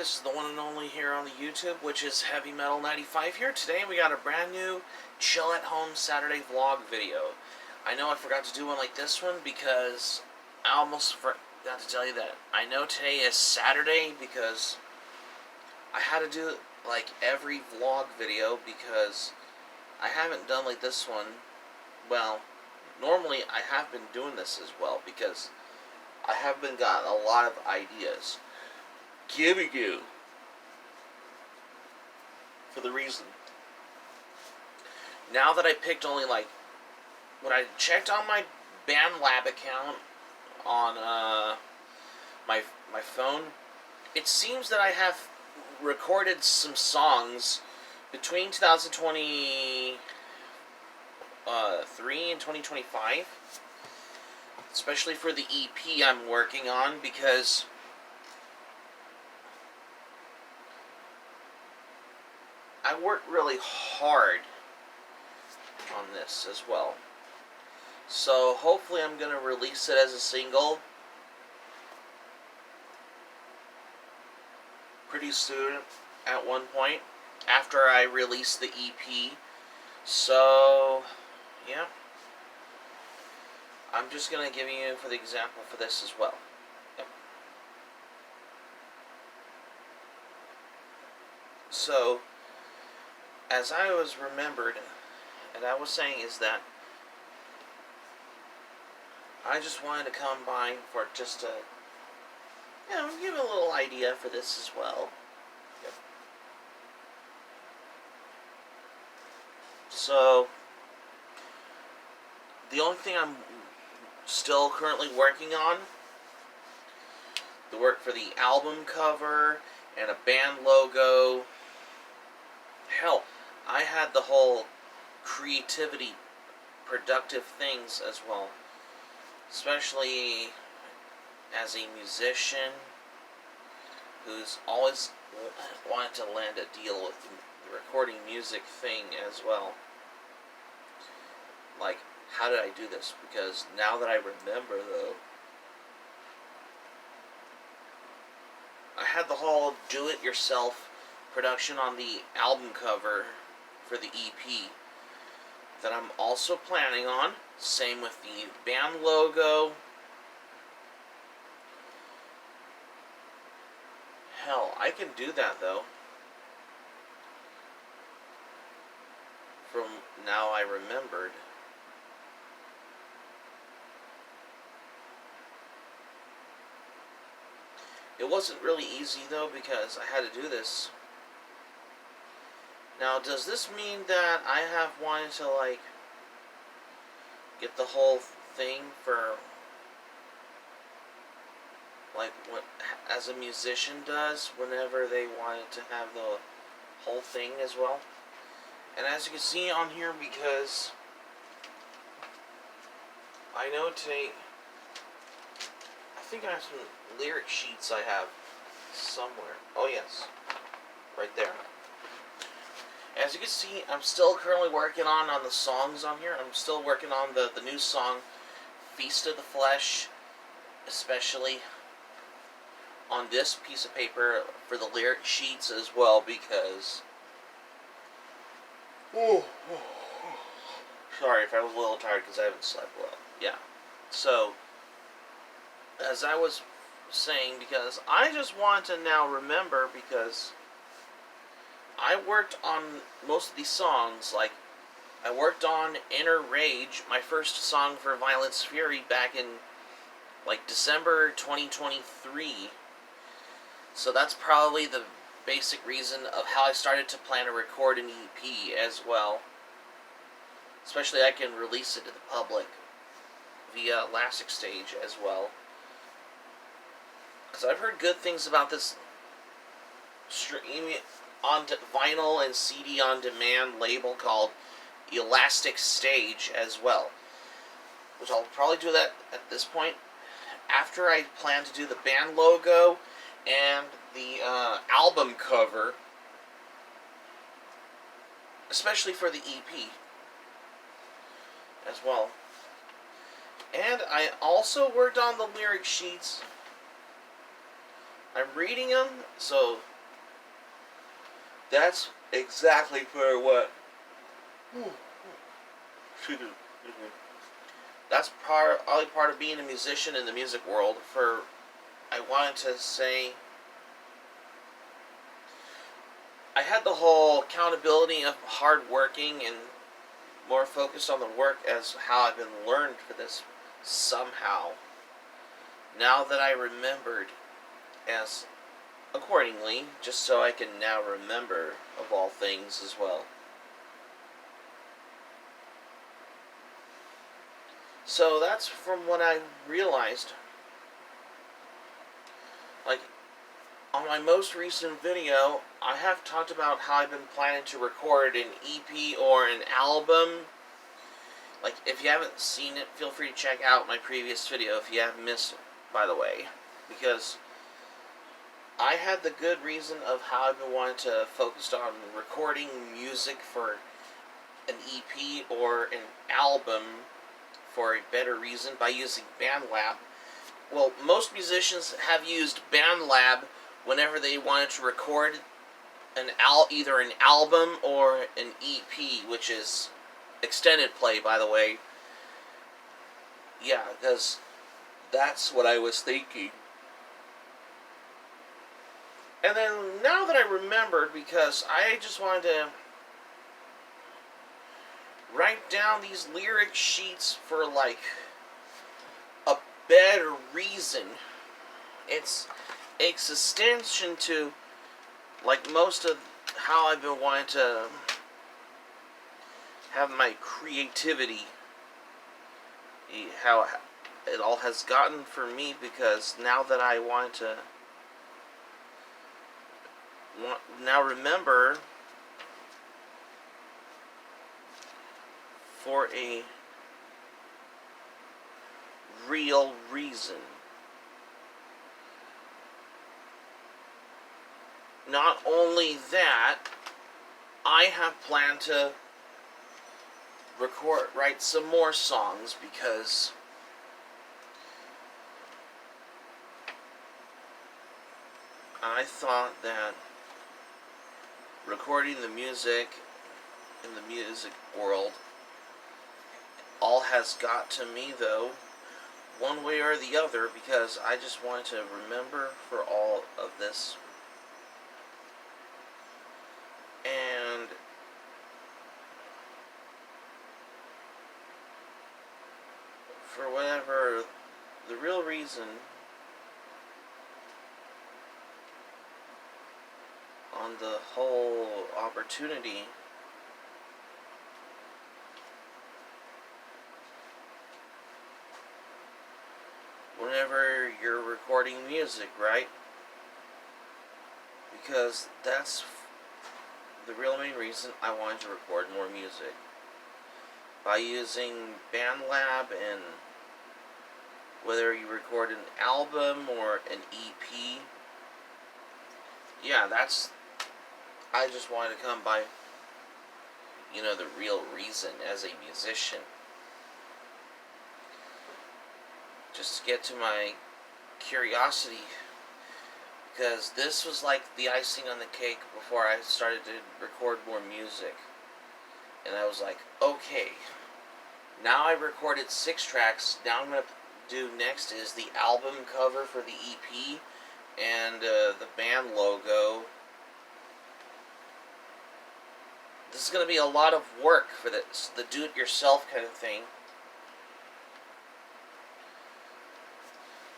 This is the one and only here on the YouTube, which is Heavy Metal 95 here. Today we got a brand new chill at home Saturday vlog video. I know I forgot to do one like this one because I almost forgot to tell you that I know today is Saturday because I had to do like every vlog video because I haven't done like this one. Well, normally I have been doing this as well because I have been got a lot of ideas. Giving you for the reason. Now that I picked only like when I checked on my BandLab account on my phone, it seems that I have recorded some songs between 2023 and 2025, especially for the EP I'm working on because I worked really hard on this as well. So hopefully I'm going to release it as a single pretty soon at one point after I release the EP. So, yeah. I'm just going to give you for the example for this as well. Yep. So, as I was remembered, and I was saying is that I just wanted to come by for just to, give a little idea for this as well. Yep. So, the only thing I'm still currently working on, the work for the album cover and a band logo. Hell, I had the whole creativity, productive things as well. Especially as a musician who's always wanted to land a deal with the recording music thing as well. Like, how did I do this? Because now that I remember, though, I had the whole do-it-yourself production on the album cover for the EP that I'm also planning on. Same with the band logo. Hell, I can do that though. From now I remembered. It wasn't really easy though because I had to do this. Now, does this mean that I have wanted to, like, get the whole thing for, like, what as a musician does whenever they wanted to have the whole thing as well? And as you can see on here, because I know today, I think I have some lyric sheets I have somewhere. Oh, yes. Right there. As you can see, I'm still currently working on the songs on here. I'm still working on the new song, Feast of the Flesh, especially on this piece of paper for the lyric sheets as well, because sorry if I was a little tired because I haven't slept well. Yeah. So, as I was saying, because I just want to now remember, because I worked on most of these songs. Like, I worked on Inner Rage, my first song for Violence Fury, back in, like, December 2023. So that's probably the basic reason of how I started to plan to record an EP as well. Especially I can release it to the public via Elastic Stage as well. Because I've heard good things about this streaming on vinyl and CD on demand label called Elastic Stage as well, which I'll probably do that at this point after I plan to do the band logo and the album cover, especially for the EP as well. And I also worked on the lyric sheets. I'm reading them, so That's exactly for what. Excuse me. That's only part of being a musician in the music world. I wanted to say, I had the whole accountability of hard working and more focused on the work as how I've been learned for this somehow. Now that I remembered as accordingly, just so I can now remember of all things as well. So that's from what I realized. Like, on my most recent video, I have talked about how I've been planning to record an EP or an album. Like, if you haven't seen it, feel free to check out my previous video if you have missed it, by the way. Because I had the good reason of how I've been wanting to focus on recording music for an EP or an album for a better reason by using BandLab. Well, most musicians have used BandLab whenever they wanted to record either an album or an EP, which is extended play, by the way. Yeah, because that's what I was thinking. And then, now that I remembered, because I just wanted to write down these lyric sheets for, like, a better reason. It's extension to, like, most of how I've been wanting to have my creativity, how it all has gotten for me, because now that I want to now remember for a real reason. Not only that, I have planned to write some more songs, because I thought that recording the music in the music world all has got to me, though, one way or the other, because I just wanted to remember for all of this. And for whatever the real reason on the whole opportunity, whenever you're recording music, right? Because that's the real main reason I wanted to record more music. By using BandLab, and whether you record an album or an EP, yeah, I just wanted to come by, the real reason as a musician. Just to get to my curiosity, because this was like the icing on the cake before I started to record more music. And I was like, okay, now I recorded 6 tracks. Now I'm going to do next is the album cover for the EP and the band logo. This is going to be a lot of work for this, the do-it-yourself kind of thing.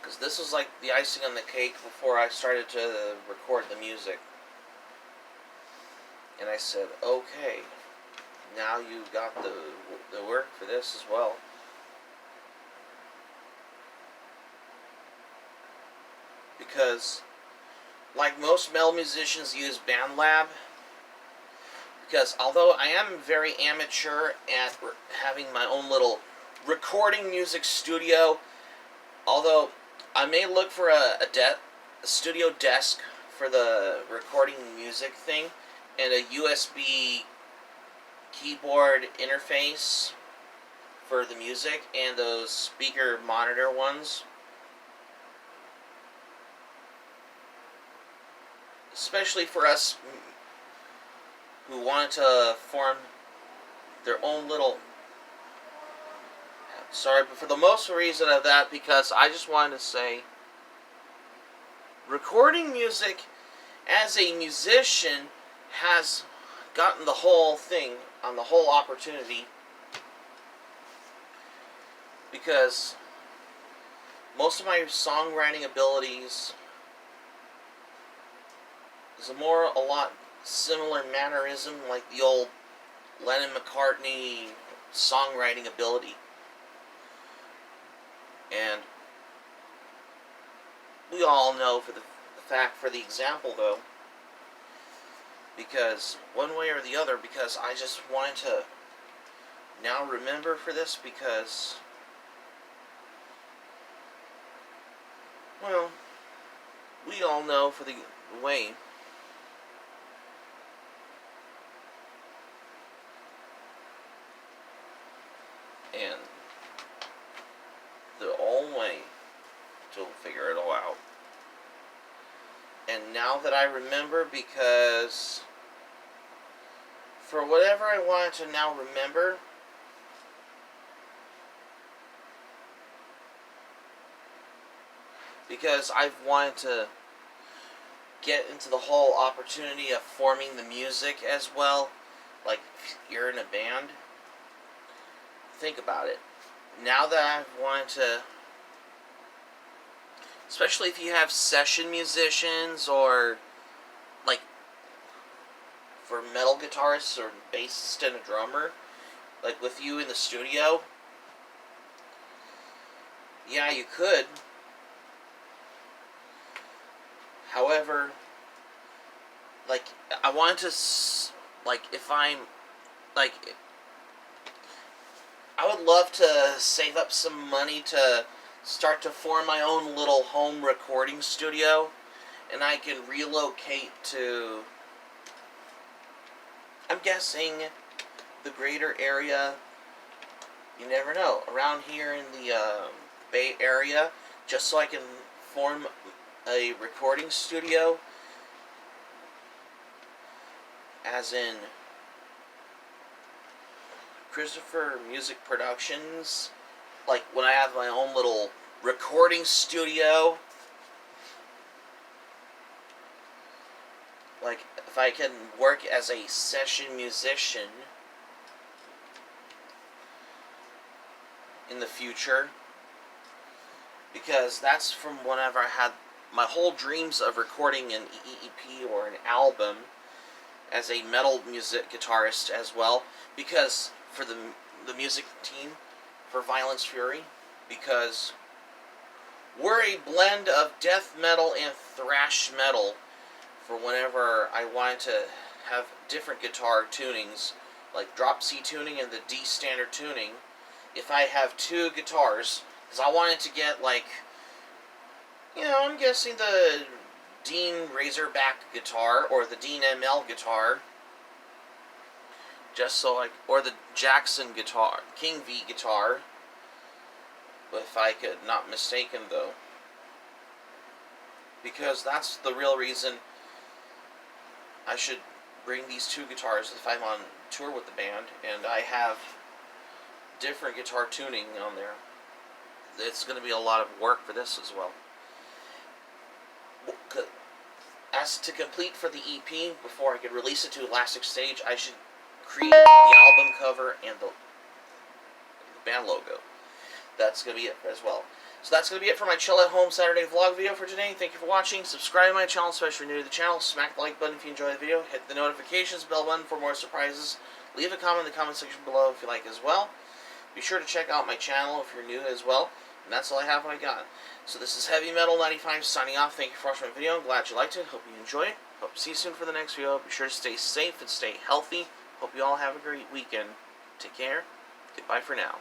Because this was like the icing on the cake before I started to record the music. And I said, okay, now you got the work for this as well. Because, like most male musicians use BandLab, because although I am very amateur at having my own little recording music studio, although I may look for a studio desk for the recording music thing, and a USB keyboard interface for the music, and those speaker monitor ones. Especially for us who wanted to form their own little... Sorry, but for the most reason of that, because I just wanted to say, recording music as a musician has gotten the whole thing on the whole opportunity, because most of my songwriting abilities is a lot similar mannerism like the old Lennon-McCartney songwriting ability. And we all know for the example though, because one way or the other, because I just wanted to now remember for this, because, well, we all know for the way and the only way to figure it all out. And now that I remember, because for whatever I wanted to now remember, because I've wanted to get into the whole opportunity of forming the music as well, like if you're in a band, think about it. Now that I've wanted to, especially if you have session musicians, or like for metal guitarists or bassist and a drummer, like with you in the studio, yeah, you could. However, like, I wanted to, like, if I'm, like, I would love to save up some money to start to form my own little home recording studio, and I can relocate to, I'm guessing, the greater area. You never know, around here in the Bay Area, just so I can form a recording studio, as in Christopher Music Productions, like when I have my own little recording studio, like if I can work as a session musician in the future, because that's from whenever I had my whole dreams of recording an EP or an album as a metal music guitarist as well, because for the music team for Violence Fury, because we're a blend of death metal and thrash metal. For whenever I wanted to have different guitar tunings, like drop C tuning and the D standard tuning, if I have two guitars, because I wanted to get, like, you know, I'm guessing the Dean Razorback guitar or the Dean ML guitar, just so like, or the Jackson guitar, King V guitar, if I could not mistake him though, because that's the real reason I should bring these two guitars if I'm on tour with the band, and I have different guitar tuning on there. It's going to be a lot of work for this as well. As to complete for the EP, before I could release it to Elastic Stage, I should create the album cover and the band logo. That's going to be it as well. So that's going to be it for my Chill at Home Saturday vlog video for today. Thank you for watching. Subscribe to my channel, especially if you're new to the channel. Smack the like button if you enjoyed the video. Hit the notifications bell button for more surprises. Leave a comment in the comment section below if you like as well. Be sure to check out my channel if you're new as well. And that's all I have what I got. So this is Heavy Metal 95 signing off. Thank you for watching my video. I'm glad you liked it. Hope you enjoyed it. Hope to see you soon for the next video. Be sure to stay safe and stay healthy. Hope you all have a great weekend. Take care. Goodbye for now.